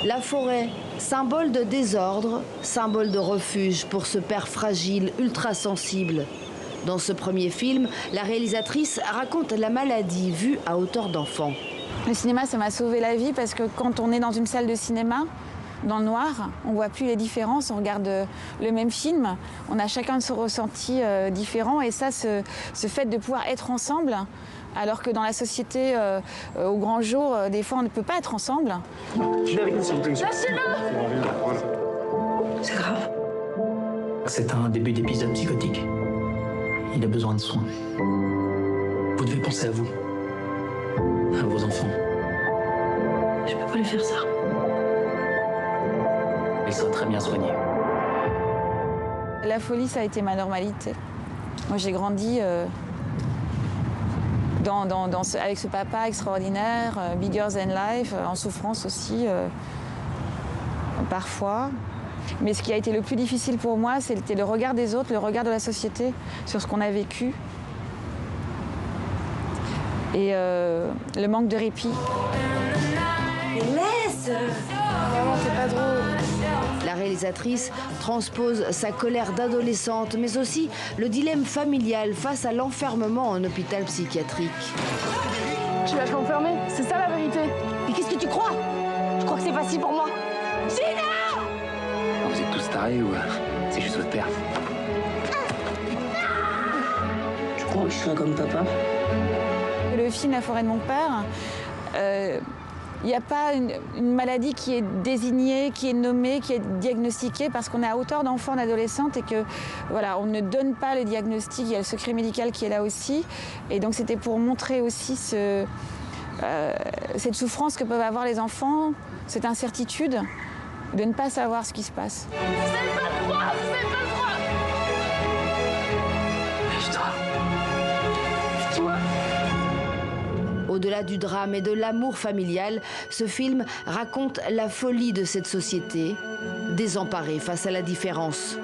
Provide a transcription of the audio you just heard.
La forêt, symbole de désordre, symbole de refuge pour ce père fragile, ultra sensible. Dans ce premier film, la réalisatrice raconte la maladie vue à hauteur d'enfant. Le cinéma, ça m'a sauvé la vie parce que quand on est dans une salle de cinéma, dans le noir, on ne voit plus les différences, on regarde le même film, on a chacun son ressenti différent et ça, ce fait de pouvoir être ensemble, alors que dans la société, au grand jour, des fois on ne peut pas être ensemble. Lâchez-le! C'est grave. C'est un début d'épisode psychotique. Il a besoin de soins. Vous devez penser à vous, à vos enfants. Je peux pas lui faire ça. Il sera très bien soigné. La folie, ça a été ma normalité. Moi, j'ai grandi avec ce papa extraordinaire, bigger than life, en souffrance aussi, parfois. Mais ce qui a été le plus difficile pour moi, c'était le regard des autres, le regard de la société sur ce qu'on a vécu. Et le manque de répit. Mais laisse! Vraiment, c'est pas drôle. La réalisatrice transpose sa colère d'adolescente, mais aussi le dilemme familial face à l'enfermement en hôpital psychiatrique. Tu vas t'enfermer, c'est ça la vérité. Mais qu'est-ce que tu crois? Tu crois que c'est facile pour moi? Gina! Vous êtes tous tarés ou c'est juste votre père? Tu crois que je serai comme papa? Le film La forêt de mon père, il n'y a pas une maladie qui est désignée, qui est nommée, qui est diagnostiquée parce qu'on est à hauteur d'enfant, d'adolescente et que voilà, on ne donne pas le diagnostic, il y a le secret médical qui est là aussi. Et donc c'était pour montrer aussi cette souffrance que peuvent avoir les enfants, cette incertitude de ne pas savoir ce qui se passe. Vous n'avez pas le droit, vous n'avez pas le droit. Lève-toi. Au-delà du drame et de l'amour familial, ce film raconte la folie de cette société, désemparée face à la différence.